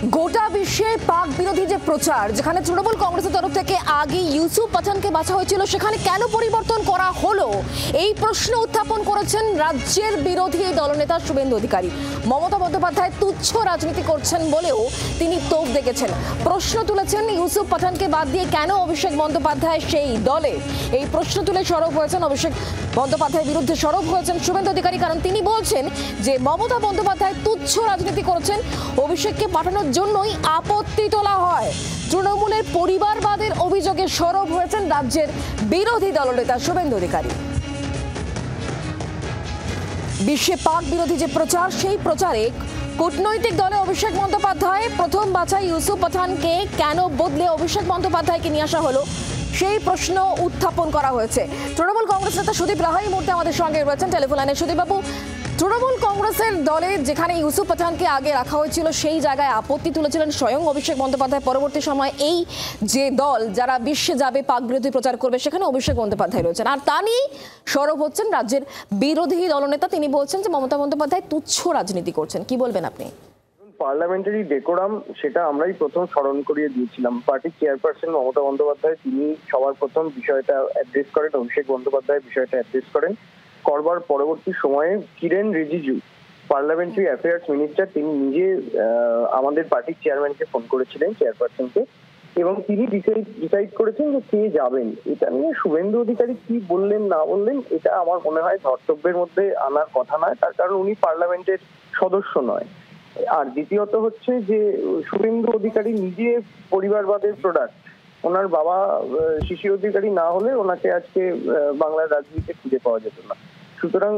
গোটা বিশ্বে পাক বিরোধী যে প্রচার, যেখানে তৃণমূল কংগ্রেসের তরফ থেকে আগে ইউসুফ পাঠানকে বাছা হয়েছিল, সেখানে কেন পরিবর্তন করা হলো, এই প্রশ্ন উত্থাপন করেছেন রাজ্যের বিরোধী দলনেতা শুভেন্দু অধিকারী। মমতা বন্দ্যোপাধ্যায় তুচ্ছ রাজনীতি করছেন বলেও তিনি তোপ দেখেছেন। প্রশ্ন তুলেছেন ইউসুফ পাঠানকে বাদ দিয়ে কেন অভিষেক বন্দ্যোপাধ্যায় সেই দলে। এই প্রশ্ন তুলে সরব হয়েছেন অভিষেক বন্দ্যোপাধ্যায়ের বিরুদ্ধে সরব হয়েছেন শুভেন্দু অধিকারী, কারণ তিনি বলছেন যে মমতা বন্দ্যোপাধ্যায় তুচ্ছ রাজনীতি করেছেন, অভিষেককে পাঠানোর জন্যই আপত্তি তোলা হয়। তৃণমূলের পরিবারবাদের অভিযোগে সরব হয়েছেন রাজ্যের বিরোধী দলনেতা শুভেন্দু অধিকারী। বিশ্বে পাক বিরোধী যে প্রচার, সেই প্রচারে কূটনৈতিক দলে অভিষেক বন্দ্যোপাধ্যায় প্রথম বাছাই ইউসুফ পাঠানকে কেন বদলে অভিষেক বন্দ্যোপাধ্যায়কে নিয়ে আসা হলো, সেই প্রশ্ন উত্থাপন করা হয়েছে। তৃণমূল কংগ্রেস নেতা সুদীপ রায় এই মুহূর্তে আমাদের সঙ্গে রয়েছেন টেলিফোন লাইনে। সুদীপবাবু, তৃণমূল কংগ্রেসের দলে যেখানে ইউসুফ পাঠানকে আগে রাখা হয়েছিল, সেই জায়গায় আপত্তি তুলেছিলেন স্বয়ং অভিষেক বন্দ্যোপাধ্যায়। পরবর্তী সময় এই যে দল যারা বিশ্বে যাবে, পাক বিরোধী প্রচার করবে, সেখানে অভিষেক বন্দ্যোপাধ্যায় রয়েছেন, আর তা নিয়েই সরব হচ্ছেন রাজ্যের বিরোধী দলনেতা। তিনি বলছেন যে মমতা বন্দ্যোপাধ্যায় তুচ্ছ রাজনীতি করছেন। কি বলবেন আপনি? পার্লামেন্টারি ডেকোরাম, সেটা আমরাই প্রথম স্মরণ করিয়ে দিয়েছিলাম। পার্টির চেয়ারপারসন মমতা বন্দ্যোপাধ্যায় তিনি সবার প্রথম বিষয়টা অ্যাড্রেস করেন, অভিষেক বন্দ্যোপাধ্যায় বিষয়টা অ্যাড্রেস করেন। করবার পরবর্তী সময়ে Kiren Rijiju, parliamentary affairs minister, তিনি নিজে আমাদের পার্টির চেয়ারম্যানকে ফোন করেছিলেন, চেয়ারপারসনকে, এবং তিনি ডিসাইড করেছেন যে কে যাবেন। এটা নিয়ে শুভেন্দু অধিকারী কি বললেন না বললেন, এটা আমার মনে হয় ধর্তব্যের মধ্যে আনার কথা নয়, তার কারণ উনি পার্লামেন্টের সদস্য নয়। আর দ্বিতীয়ত হচ্ছে যে শুভেন্দু অধিকারী নিজে পরিবারবাদের প্রোডাক্ট। ওনার বাবা শিশির অধিকারী না হলে ওনাকে আজকে বাংলার রাজনীতিতে খুঁজে পাওয়া যেত না। সুতরাং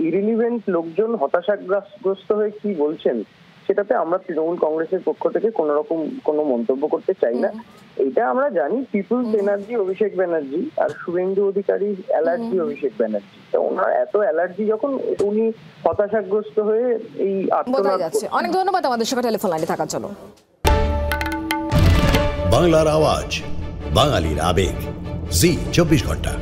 ইরিলিভেন্ট লোকজন হতাশাগ্রস্ত হয়ে কি বলছেন, সেটাতে আমরা তৃণমূল কংগ্রেসের পক্ষ থেকে কোন রকম কোনো মন্তব্য করতে চাই না। এটা আমরা জানি পিপুলস এনার্জি অভিষেক ব্যানার্জি, আর শুভেন্দু অধিকারীর অ্যালার্জি অভিষেক ব্যানার্জি। তো ওনার এত অ্যালার্জি যখন, উনি হতাশাগ্রস্ত হয়ে এই আত্মনাদ করছেন। অনেক ধন্যবাদ আমাদের সঙ্গে টেলিফোন লাইনে থাকার জন্য। বাংলার আওয়াজ, বাঙালির আবেগ, জি 24 ঘন্টা।